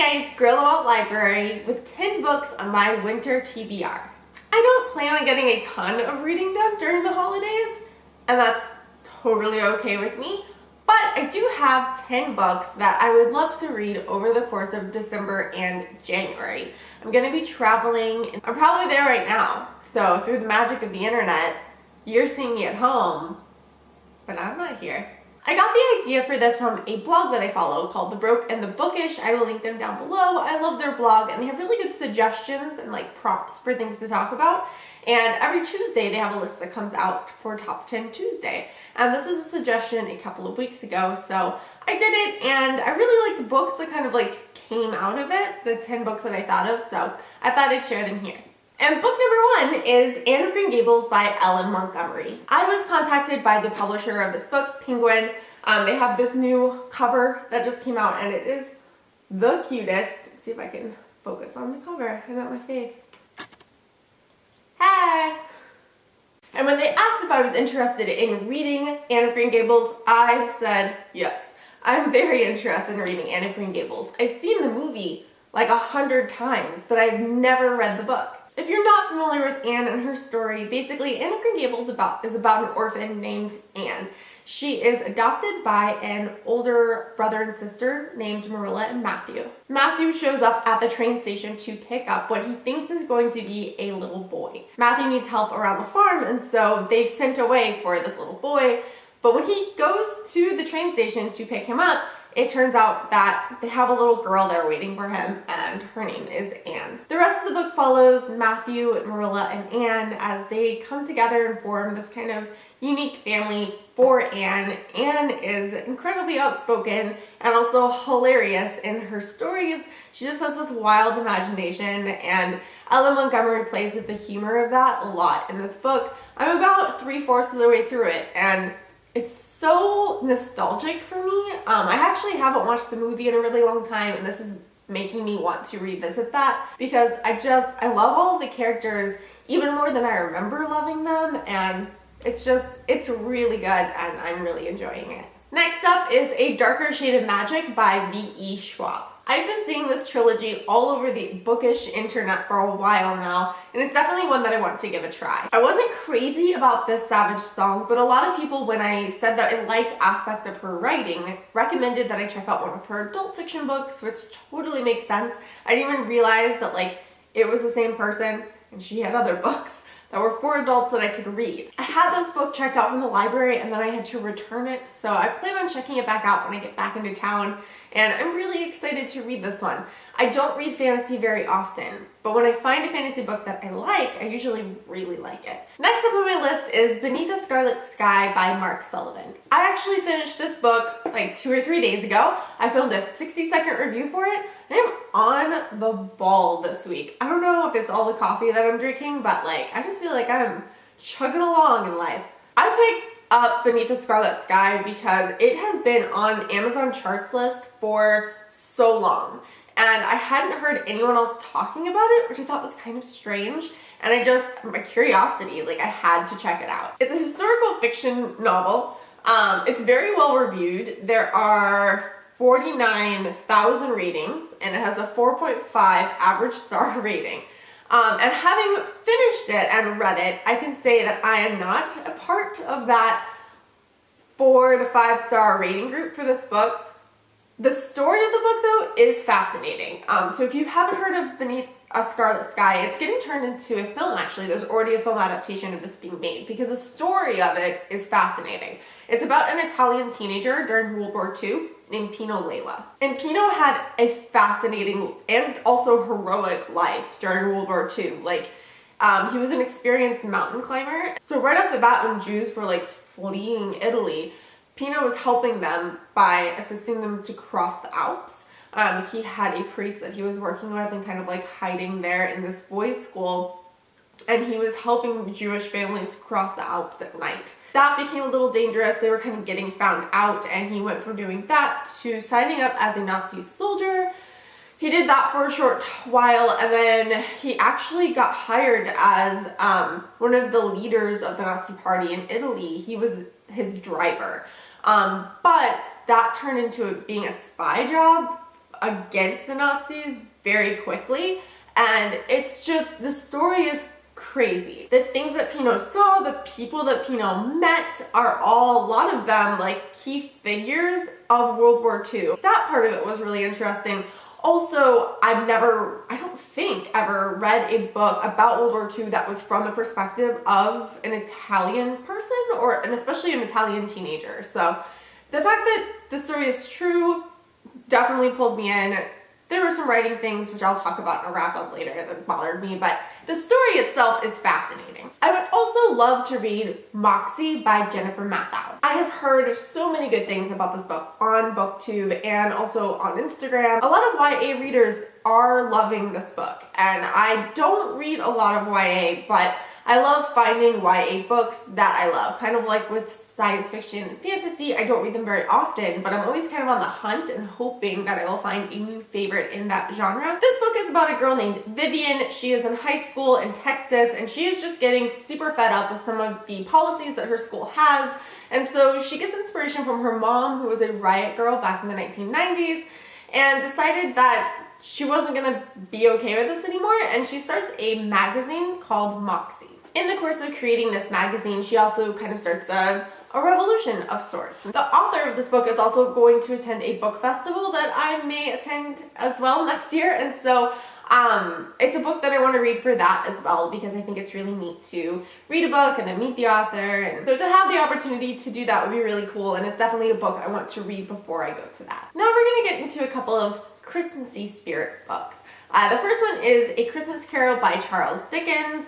Hey guys, Girl About Library with 10 books on my winter TBR. I don't plan on getting a ton of reading done during the holidays, and that's totally okay with me, but I do have 10 books that I would love to read over the course of December and January. I'm going to be traveling, and I'm probably there right now, so through the magic of the internet, you're seeing me at home, but I'm not here. I got the idea for this from a blog that I follow called The Broke and the Bookish. I will link them down below. I love their blog and they have really good suggestions and like prompts for things to talk about. And every Tuesday they have a list that comes out for Top 10 Tuesday. And this was a suggestion a couple of weeks ago, so I did it and I really like the books that kind of like came out of it, the 10 books that I thought of, so I thought I'd share them here. And book number 1 is Anne of Green Gables by Ellen Montgomery. I was contacted by the publisher of this book, Penguin. They have this new cover that just came out and it is the cutest. Let's see if I can focus on the cover and not my face. Hey! And when they asked if I was interested in reading Anne of Green Gables, I said yes. I'm very interested in reading Anne of Green Gables. I've seen the movie like 100 times, but I've never read the book. If you're not familiar with Anne and her story, basically Anne of Green Gables is about an orphan named Anne. She is adopted by an older brother and sister named Marilla and Matthew. Matthew shows up at the train station to pick up what he thinks is going to be a little boy. Matthew needs help around the farm, and so they've sent away for this little boy, but when he goes to the train station to pick him up, it turns out that they have a little girl there waiting for him, and her name is Anne. The rest of the book follows Matthew, Marilla, and Anne as they come together and form this kind of unique family for Anne. Anne is incredibly outspoken and also hilarious in her stories. She just has this wild imagination, and Ellen Montgomery plays with the humor of that a lot in this book. I'm about 3/4 of the way through it, and it's so nostalgic for me. I actually haven't watched the movie in a really long time, and this is making me want to revisit that because I love all of the characters even more than I remember loving them, and it's really good and I'm really enjoying it. Next up is A Darker Shade of Magic by V.E. Schwab. I've been seeing this trilogy all over the bookish internet for a while now, and it's definitely one that I want to give a try. I wasn't crazy about this Savage song, but a lot of people, when I said that I liked aspects of her writing, recommended that I check out one of her adult fiction books, which totally makes sense. I didn't even realize that like it was the same person and she had other books that were for adults that I could read. I had this book checked out from the library and then I had to return it, so I plan on checking it back out when I get back into town, and I'm really excited to read this one. I don't read fantasy very often, but when I find a fantasy book that I like, I usually really like it. Next up on my list is Beneath the Scarlet Sky by Mark Sullivan. I actually finished this book like 2 or 3 days ago. I filmed a 60-second review for it. I'm on the ball this week. I don't know if it's all the coffee that I'm drinking, but like I just feel like I'm chugging along in life. I picked up Beneath the Scarlet Sky because it has been on Amazon charts list for so long, and I hadn't heard anyone else talking about it, which I thought was kind of strange, and my curiosity, like I had to check it out. It's a historical fiction novel. It's very well reviewed. There are 49,000 ratings and it has a 4.5 average star rating. And having finished it and read it, I can say that I am not a part of that 4 to 5 star rating group for this book. The story of the book, though, is fascinating. So if you haven't heard of Beneath a Scarlet Sky, it's getting turned into a film, actually. There's already a film adaptation of this being made because the story of it is fascinating. It's about an Italian teenager during World War II named Pino Lela. And Pino had a fascinating and also heroic life during World War II. Like, he was an experienced mountain climber. So right off the bat, when Jews were like fleeing Italy, Pino was helping them by assisting them to cross the Alps. He had a priest that he was working with and kind of like hiding there in this boys' school, and he was helping Jewish families cross the Alps at night. That became a little dangerous. They were kind of getting found out, and he went from doing that to signing up as a Nazi soldier. He did that for a short while, and then he actually got hired as one of the leaders of the Nazi party in Italy. He was his driver. But that turned into it being a spy job against the Nazis very quickly, and it's just, the story is crazy. The things that Pinot saw, the people that Pinot met are all, a lot of them, like key figures of World War II. That part of it was really interesting. Also, I've never, I don't think, ever read a book about World War II that was from the perspective of an Italian person, and especially an Italian teenager. So the fact that the story is true definitely pulled me in. There were some writing things, which I'll talk about in a wrap-up later, that bothered me, but the story itself is fascinating. I would also love to read Moxie by Jennifer Matthau. I have heard so many good things about this book on BookTube and also on Instagram. A lot of YA readers are loving this book, and I don't read a lot of YA, but I love finding YA books that I love. Kind of like with science fiction and fantasy, I don't read them very often, but I'm always kind of on the hunt and hoping that I will find a new favorite in that genre. This book is about a girl named Vivian. She is in high school in Texas, and she is just getting super fed up with some of the policies that her school has. And so she gets inspiration from her mom, who was a riot girl back in the 1990s, and decided that she wasn't gonna be okay with this anymore, and she starts a magazine called Moxie. In the course of creating this magazine, she also kind of starts a revolution of sorts. The author of this book is also going to attend a book festival that I may attend as well next year, and so it's a book that I want to read for that as well, because I think it's really neat to read a book and then meet the author, and so to have the opportunity to do that would be really cool, and it's definitely a book I want to read before I go to that. Now we're going to get into a couple of Christmassy spirit books. The first one is A Christmas Carol by Charles Dickens.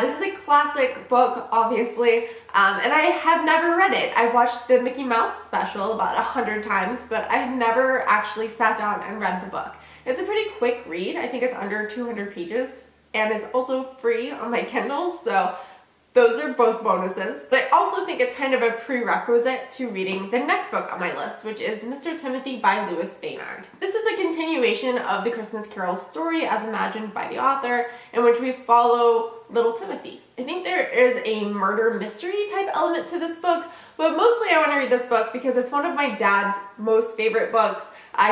This is a classic book, obviously, and I have never read it. I've watched the Mickey Mouse special about 100 times, but I have never actually sat down and read the book. It's a pretty quick read. I think it's under 200 pages, and it's also free on my Kindle, so those are both bonuses. But I also think it's kind of a prerequisite to reading the next book on my list, which is Mr. Timothy by Louis Baynard. This is a continuation of the Christmas Carol story as imagined by the author, in which we follow little Timothy. I think there is a murder mystery type element to this book, but mostly I want to read this book because it's one of my dad's most favorite books.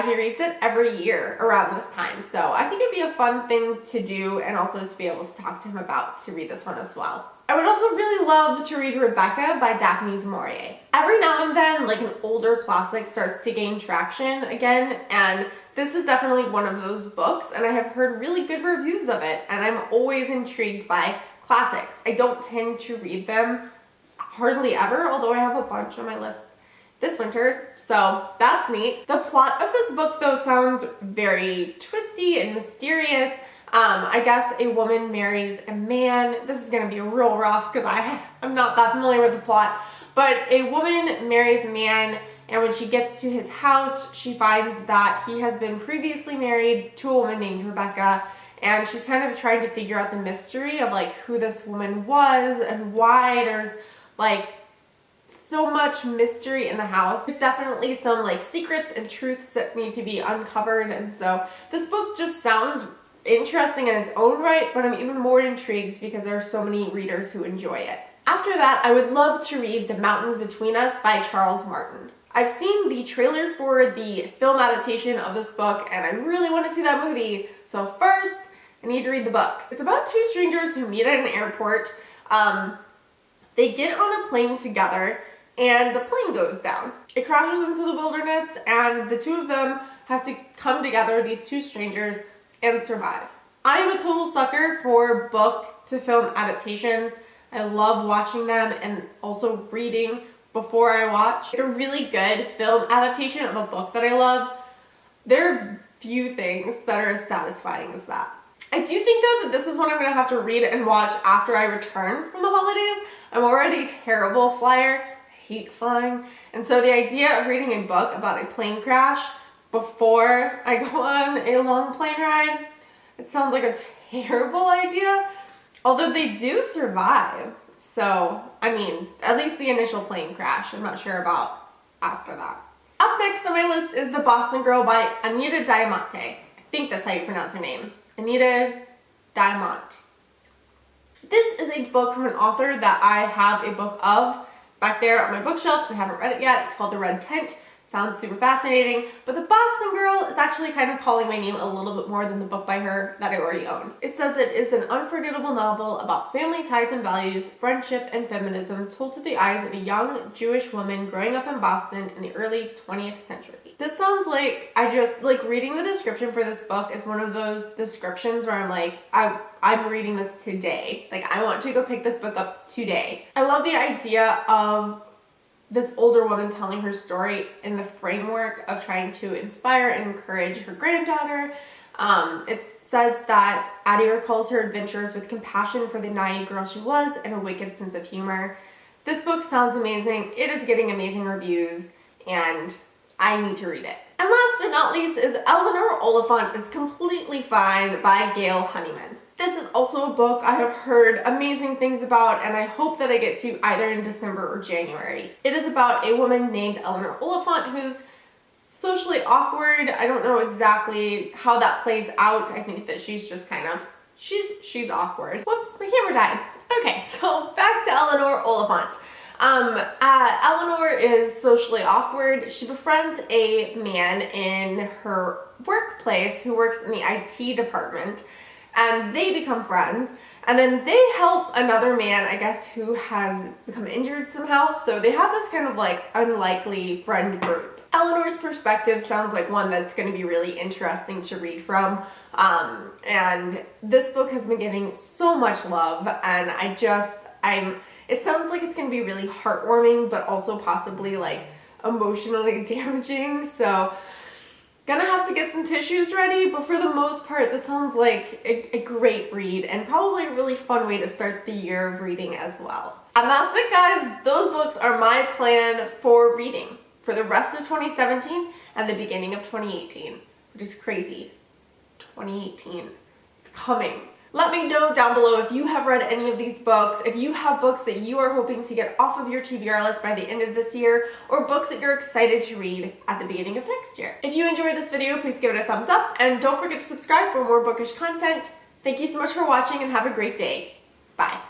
He reads it every year around this time, so I think it'd be a fun thing to do, and also to be able to talk to him about, to read this one as well. I would also really love to read Rebecca by Daphne du Maurier. Every now and then, like, an older classic starts to gain traction again, and this is definitely one of those books, and I have heard really good reviews of it, and I'm always intrigued by classics. I don't tend to read them hardly ever, although I have a bunch on my list this winter, so that's neat. The plot of this book, though, sounds very twisty and mysterious. I guess a woman marries a man. This is gonna be real rough because I'm not that familiar with the plot, but a woman marries a man, and when she gets to his house, she finds that he has been previously married to a woman named Rebecca, and she's kind of trying to figure out the mystery of like who this woman was and why there's like so much mystery in the house. There's definitely some like secrets and truths that need to be uncovered, and so this book just sounds interesting in its own right, but I'm even more intrigued because there are so many readers who enjoy it. After that, I would love to read The Mountains Between Us by Charles Martin. I've seen the trailer for the film adaptation of this book, and I really want to see that movie, so first I need to read the book. It's about two strangers who meet at an airport. They get on a plane together, and the plane goes down. It crashes into the wilderness, and the two of them have to come together, these two strangers, and survive. I am a total sucker for book to film adaptations. I love watching them and also reading before I watch. A really good film adaptation of a book that I love, there are few things that are as satisfying as that. I do think though that this is one I'm gonna have to read and watch after I return from the holidays. I'm already a terrible flyer, I hate flying, and so the idea of reading a book about a plane crash before I go on a long plane ride, it sounds like a terrible idea, although they do survive. So, I mean, at least the initial plane crash, I'm not sure about after that. Up next on my list is The Boston Girl by Anita Diamante. I think that's how you pronounce her name. Anita Diamante. This is a book from an author that I have a book of back there on my bookshelf. I haven't read it yet. It's called The Red Tent. Sounds super fascinating, but the Boston Girl is actually kind of calling my name a little bit more than the book by her that I already own. It says it is an unforgettable novel about family ties and values, friendship, and feminism told through the eyes of a young Jewish woman growing up in Boston in the early 20th century. This sounds like, reading the description for this book is one of those descriptions where I'm like, I'm reading this today. Like, I want to go pick this book up today. I love the idea of this older woman telling her story in the framework of trying to inspire and encourage her granddaughter. It says that Addie recalls her adventures with compassion for the naive girl she was and a wicked sense of humor. This book sounds amazing. It is getting amazing reviews, and I need to read it. And last but not least is Eleanor Oliphant is Completely Fine by Gail Honeyman. This is also a book I have heard amazing things about, and I hope that I get to either in December or January. It is about a woman named Eleanor Oliphant who's socially awkward. I don't know exactly how that plays out. I think that she's just kind of, she's awkward. Whoops, my camera died. Okay, so back to Eleanor Oliphant. Eleanor is socially awkward. She befriends a man in her workplace who works in the IT department, and they become friends, and then they help another man, I guess, who has become injured somehow. So they have this kind of like unlikely friend group. Eleanor's perspective sounds like one that's going to be really interesting to read from, and this book has been getting so much love, and it sounds like it's going to be really heartwarming, but also possibly like emotionally damaging. So gonna have to get some tissues ready, but for the most part, this sounds like a great read and probably a really fun way to start the year of reading as well. And that's it, guys. Those books are my plan for reading for the rest of 2017 and the beginning of 2018, which is crazy. 2018, it's coming. Let me know down below if you have read any of these books, if you have books that you are hoping to get off of your TBR list by the end of this year, or books that you're excited to read at the beginning of next year. If you enjoyed this video, please give it a thumbs up, and don't forget to subscribe for more bookish content. Thank you so much for watching, and have a great day. Bye.